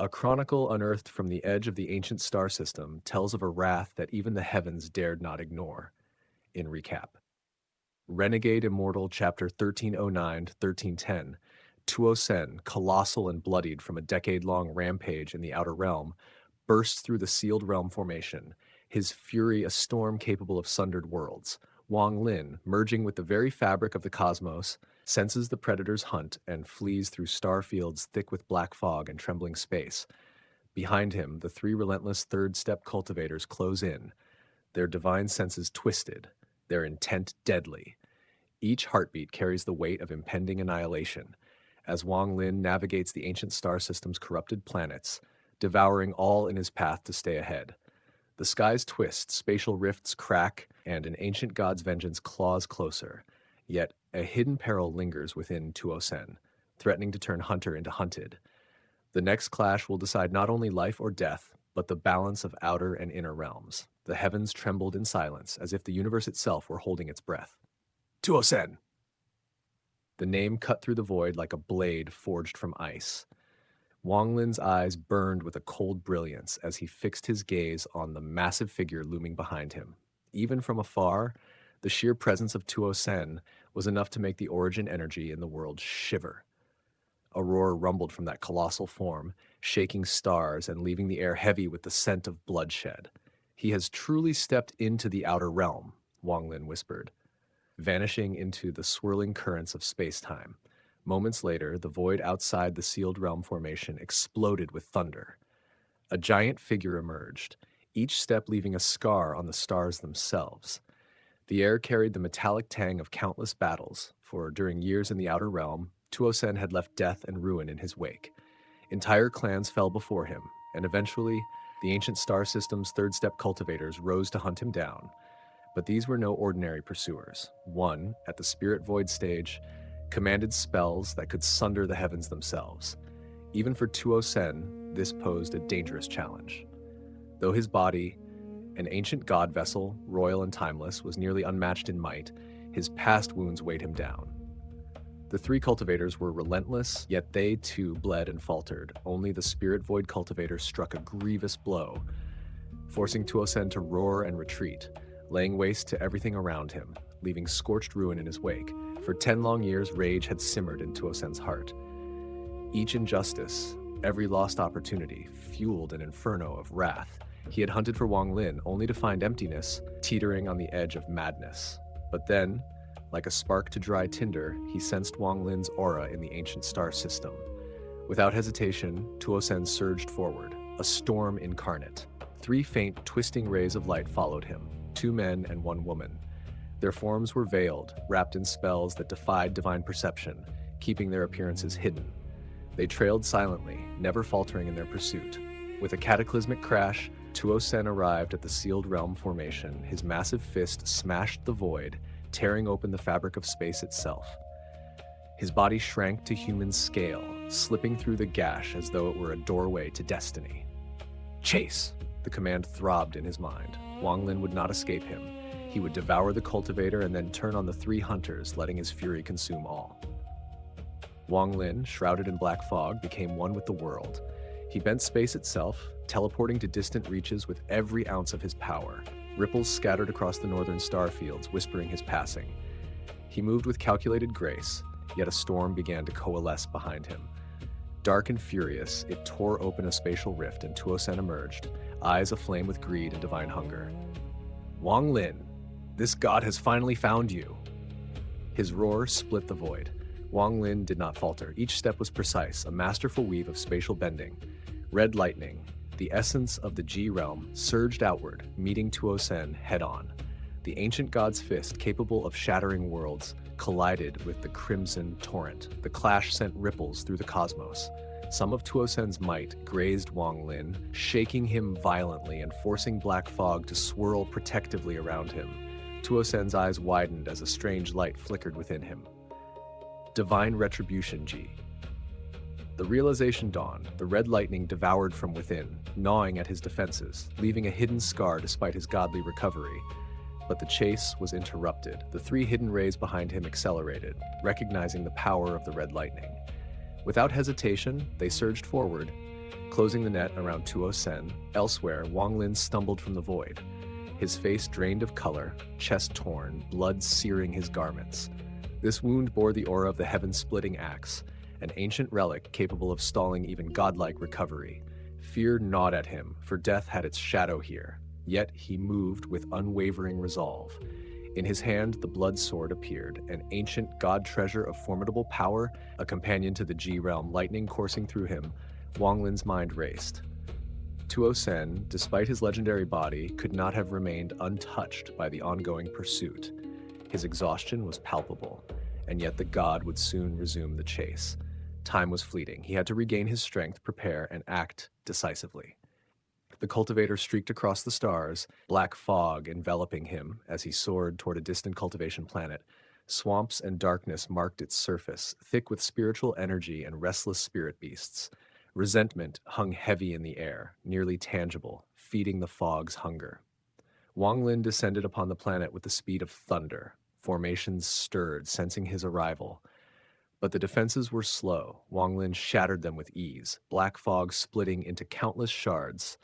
A chronicle unearthed from the edge of the ancient star system tells of a wrath that even the heavens dared not ignore. In recap, Renegade Immortal Chapter 1309 to 1310, Tuo Sen, colossal and bloodied from a decade-long rampage in the Outer Realm, bursts through the sealed realm formation, his fury a storm capable of sundered worlds. Wang Lin, merging with the very fabric of the cosmos, senses the predator's hunt and flees through star fields thick with black fog and trembling space. Behind him, the three relentless third-step cultivators close in, their divine senses twisted, their intent deadly. Each heartbeat carries the weight of impending annihilation, as Wang Lin navigates the ancient star system's corrupted planets, devouring all in his path to stay ahead. The skies twist, spatial rifts crack, and an ancient god's vengeance claws closer. Yet a hidden peril lingers within Tuo Sen, threatening to turn hunter into hunted. The next clash will decide not only life or death, but the balance of outer and inner realms. The heavens trembled in silence, as if the universe itself were holding its breath. Tuo Sen! The name cut through the void like a blade forged from ice. Wang Lin's eyes burned with a cold brilliance as he fixed his gaze on the massive figure looming behind him. Even from afar, the sheer presence of Tuo Sen was enough to make the origin energy in the world shiver. A roar rumbled from that colossal form, shaking stars and leaving the air heavy with the scent of bloodshed. He has truly stepped into the outer realm, Wang Lin whispered, vanishing into the swirling currents of space-time. Moments later, the void outside the sealed realm formation exploded with thunder. A giant figure emerged, each step leaving a scar on the stars themselves. The air carried the metallic tang of countless battles, for during years in the outer realm, Tuo Sen had left death and ruin in his wake. Entire clans fell before him, and eventually, the ancient star system's third-step cultivators rose to hunt him down. But these were no ordinary pursuers. One, at the spirit void stage, commanded spells that could sunder the heavens themselves. Even for Tuo Sen, this posed a dangerous challenge. Though his body, an ancient god vessel, royal and timeless, was nearly unmatched in might, his past wounds weighed him down. The three cultivators were relentless, yet they too bled and faltered. Only the spirit void cultivator struck a grievous blow, forcing Tuo Sen to roar and retreat, laying waste to everything around him, leaving scorched ruin in his wake. For 10 long years, rage had simmered in Tuo Sen's heart. Each injustice, every lost opportunity, fueled an inferno of wrath. He had hunted for Wang Lin, only to find emptiness, teetering on the edge of madness. But then, like a spark to dry tinder, he sensed Wang Lin's aura in the ancient star system. Without hesitation, Tuo Sen surged forward, a storm incarnate. 3 faint, twisting rays of light followed him, 2 men and 1 woman. Their forms were veiled, wrapped in spells that defied divine perception, keeping their appearances hidden. They trailed silently, never faltering in their pursuit. With a cataclysmic crash, Tuo Sen arrived at the sealed realm formation. His massive fist smashed the void, tearing open the fabric of space itself. His body shrank to human scale, slipping through the gash as though it were a doorway to destiny. Chase! The command throbbed in his mind. Wang Lin would not escape him. He would devour the cultivator and then turn on the 3 hunters, letting his fury consume all. Wang Lin, shrouded in black fog, became one with the world. He bent space itself, teleporting to distant reaches with every ounce of his power. Ripples scattered across the northern star fields, whispering his passing. He moved with calculated grace, yet a storm began to coalesce behind him. Dark and furious, it tore open a spatial rift and Tuo Sen emerged, eyes aflame with greed and divine hunger. Wang Lin, this god has finally found you. His roar split the void. Wang Lin did not falter. Each step was precise, a masterful weave of spatial bending. Red lightning, the essence of the G realm, surged outward, meeting Tuo Sen head-on. The ancient god's fist, capable of shattering worlds, collided with the crimson torrent. The clash sent ripples through the cosmos. Some of Tuo Sen's might grazed Wang Lin, shaking him violently and forcing black fog to swirl protectively around him. Tuo Sen's eyes widened as a strange light flickered within him. Divine retribution, G. The realization dawned. The red lightning devoured from within, gnawing at his defenses, leaving a hidden scar despite his godly recovery. But the chase was interrupted. The 3 hidden rays behind him accelerated, recognizing the power of the red lightning. Without hesitation, they surged forward, closing the net around Tuo Sen. Elsewhere, Wang Lin stumbled from the void, his face drained of color, chest torn, blood searing his garments. This wound bore the aura of the heaven-splitting axe, an ancient relic capable of stalling even godlike recovery. Fear gnawed at him, for death had its shadow here, yet he moved with unwavering resolve. In his hand, the blood sword appeared, an ancient god treasure of formidable power, a companion to the G-realm, lightning coursing through him. Wang Lin's mind raced. Tuo Sen, despite his legendary body, could not have remained untouched by the ongoing pursuit. His exhaustion was palpable, and yet the god would soon resume the chase. Time was fleeting. He had to regain his strength, prepare, and act decisively. The cultivator streaked across the stars, black fog enveloping him as he soared toward a distant cultivation planet. Swamps and darkness marked its surface, thick with spiritual energy and restless spirit beasts. Resentment hung heavy in the air, nearly tangible, feeding the fog's hunger. Wang Lin descended upon the planet with the speed of thunder. Formations stirred, sensing his arrival. But the defenses were slow. Wang Lin shattered them with ease, black fog splitting into countless shards,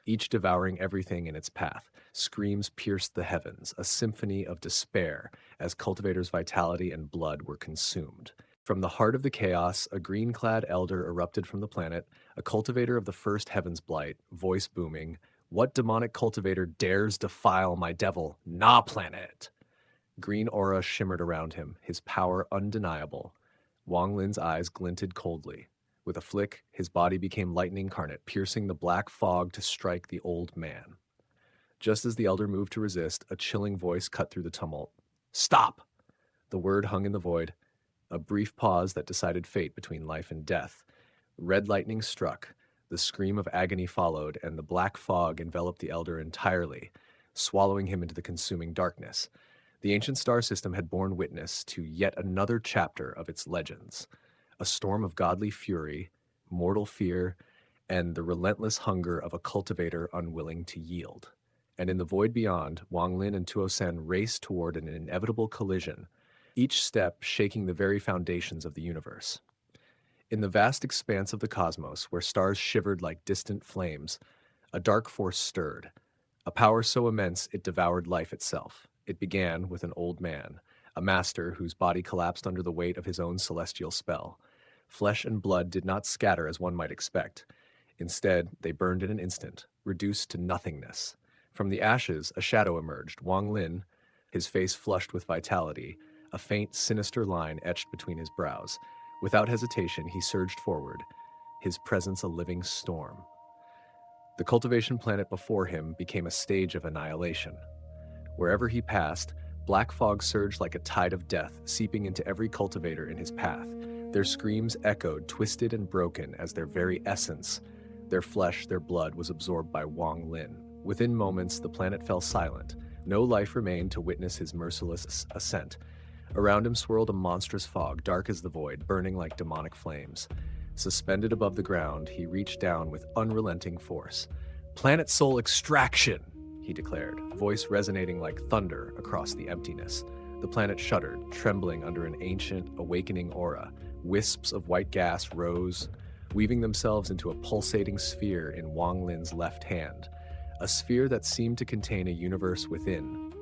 each devouring everything in its path. Screams pierced the heavens, a symphony of despair, as cultivators' vitality and blood were consumed. From the heart of the chaos, a green-clad elder erupted from the planet, a cultivator of the first heaven's blight, voice booming, "What demonic cultivator dares defile my devil, Na planet?" Green aura shimmered around him, his power undeniable. Wang Lin's eyes glinted coldly. With a flick, his body became lightning incarnate, piercing the black fog to strike the old man. Just as the elder moved to resist, a chilling voice cut through the tumult. "Stop!" The word hung in the void, a brief pause that decided fate between life and death. Red lightning struck, the scream of agony followed, and the black fog enveloped the elder entirely, swallowing him into the consuming darkness. The ancient star system had borne witness to yet another chapter of its legends, a storm of godly fury, mortal fear, and the relentless hunger of a cultivator unwilling to yield. And in the void beyond, Wang Lin and Tuo Sen raced toward an inevitable collision, each step shaking the very foundations of the universe. In the vast expanse of the cosmos, where stars shivered like distant flames, a dark force stirred, a power so immense it devoured life itself. It began with an old man, a master whose body collapsed under the weight of his own celestial spell. Flesh and blood did not scatter as one might expect. Instead, they burned in an instant, reduced to nothingness. From the ashes, a shadow emerged. Wang Lin, his face flushed with vitality, a faint, sinister line etched between his brows. Without hesitation, he surged forward, his presence a living storm. The cultivation planet before him became a stage of annihilation. Wherever he passed, black fog surged like a tide of death, seeping into every cultivator in his path. Their screams echoed, twisted and broken as their very essence, their flesh, their blood, was absorbed by Wang Lin. Within moments, the planet fell silent. No life remained to witness his merciless ascent. Around him swirled a monstrous fog, dark as the void, burning like demonic flames. Suspended above the ground, he reached down with unrelenting force. "Planet soul extraction!" he declared, voice resonating like thunder across the emptiness. The planet shuddered, trembling under an ancient, awakening aura. Wisps of white gas rose, weaving themselves into a pulsating sphere in Wang Lin's left hand, a sphere that seemed to contain a universe within.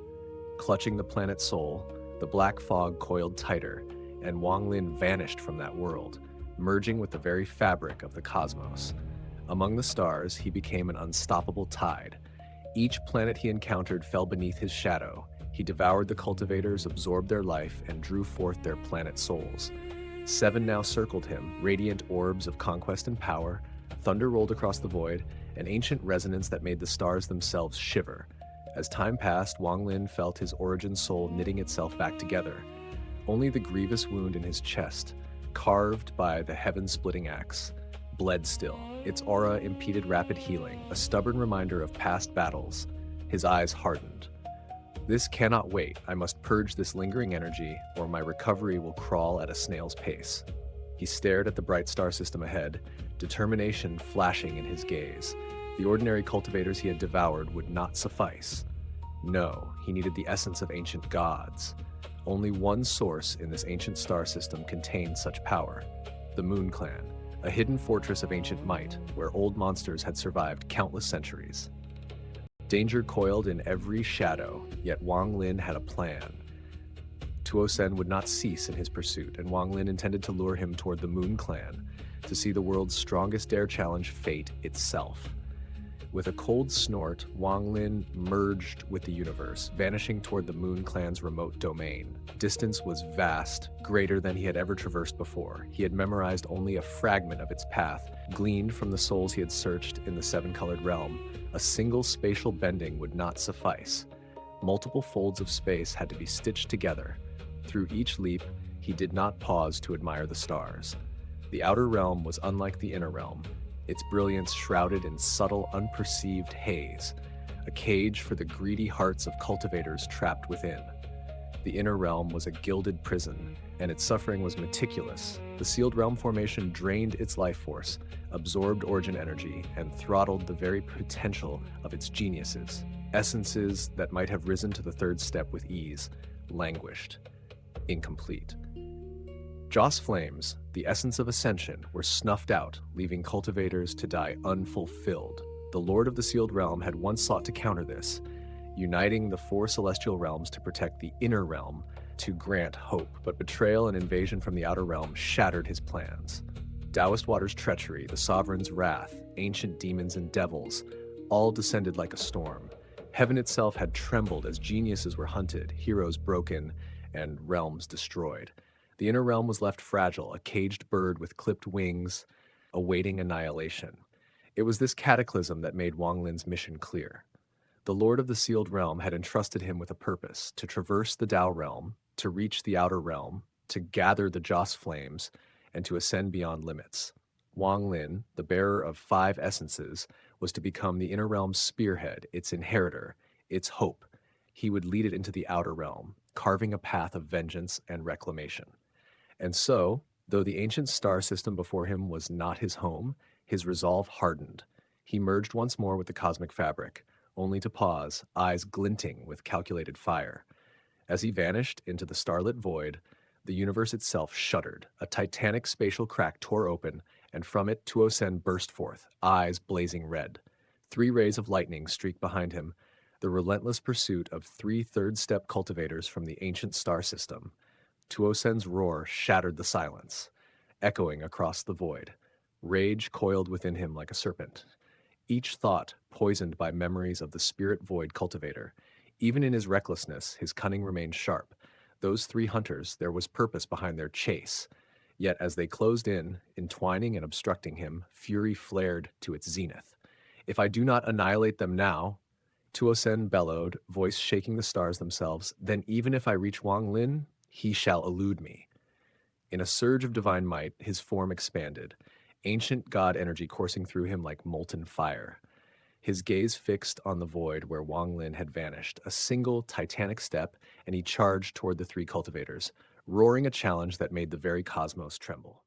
Clutching the planet's soul, the black fog coiled tighter, and Wang Lin vanished from that world, merging with the very fabric of the cosmos. Among the stars, he became an unstoppable tide. Each planet he encountered fell beneath his shadow. He devoured the cultivators, absorbed their life, and drew forth their planet souls. 7 now circled him, radiant orbs of conquest and power. Thunder rolled across the void, an ancient resonance that made the stars themselves shiver. As time passed, Wang Lin felt his origin soul knitting itself back together. Only the grievous wound in his chest, carved by the heaven-splitting axe, bled still. Its aura impeded rapid healing, a stubborn reminder of past battles. His eyes hardened. "This cannot wait. I must purge this lingering energy, or my recovery will crawl at a snail's pace." He stared at the bright star system ahead, determination flashing in his gaze. The ordinary cultivators he had devoured would not suffice. No, he needed the essence of ancient gods. Only one source in this ancient star system contained such power: the Moon Clan, a hidden fortress of ancient might where old monsters had survived countless centuries. Danger coiled in every shadow, yet Wang Lin had a plan. Tuo Sen would not cease in his pursuit, and Wang Lin intended to lure him toward the Moon Clan, to see the world's strongest dare challenge fate itself. With a cold snort, Wang Lin merged with the universe, vanishing toward the Moon Clan's remote domain. Distance was vast, greater than he had ever traversed before. He had memorized only a fragment of its path, gleaned from the souls he had searched in the seven-colored realm. A single spatial bending would not suffice. Multiple folds of space had to be stitched together. Through each leap, he did not pause to admire the stars. The outer realm was unlike the inner realm, its brilliance shrouded in subtle, unperceived haze, a cage for the greedy hearts of cultivators trapped within. The inner realm was a gilded prison, and its suffering was meticulous. The sealed realm formation drained its life force, absorbed origin energy, and throttled the very potential of its geniuses. Essences that might have risen to the third step with ease languished, incomplete. Joss flames, the essence of ascension, were snuffed out, leaving cultivators to die unfulfilled. The Lord of the Sealed Realm had once sought to counter this, uniting the four celestial realms to protect the inner realm, to grant hope, but betrayal and invasion from the outer realm shattered his plans. Taoist water's treachery, the sovereign's wrath, ancient demons and devils, all descended like a storm. Heaven itself had trembled as geniuses were hunted, heroes broken, and realms destroyed. The inner realm was left fragile, a caged bird with clipped wings, awaiting annihilation. It was this cataclysm that made Wang Lin's mission clear. The Lord of the Sealed Realm had entrusted him with a purpose, to traverse the Tao realm, to reach the outer realm, to gather the Joss flames, and to ascend beyond limits. Wang Lin, the bearer of 5 essences, was to become the inner realm's spearhead, its inheritor, its hope. He would lead it into the outer realm, carving a path of vengeance and reclamation. And so, though the ancient star system before him was not his home, his resolve hardened. He merged once more with the cosmic fabric, only to pause, eyes glinting with calculated fire. As he vanished into the starlit void, the universe itself shuddered. A titanic spatial crack tore open, and from it Tuo Sen burst forth, eyes blazing red. 3 rays of lightning streaked behind him, the relentless pursuit of 3 third-step cultivators from the ancient star system. Tuo Sen's roar shattered the silence, echoing across the void. Rage coiled within him like a serpent, each thought poisoned by memories of the spirit void cultivator. Even in his recklessness, his cunning remained sharp. Those 3 hunters, there was purpose behind their chase. Yet as they closed in, entwining and obstructing him, fury flared to its zenith. If I do not annihilate them now, Tuo Sen bellowed, voice shaking the stars themselves, then even if I reach Wang Lin, he shall elude me. In a surge of divine might, his form expanded, ancient god energy coursing through him like molten fire. His gaze fixed on the void where Wang Lin had vanished, a single titanic step, and he charged toward the 3 cultivators, roaring a challenge that made the very cosmos tremble.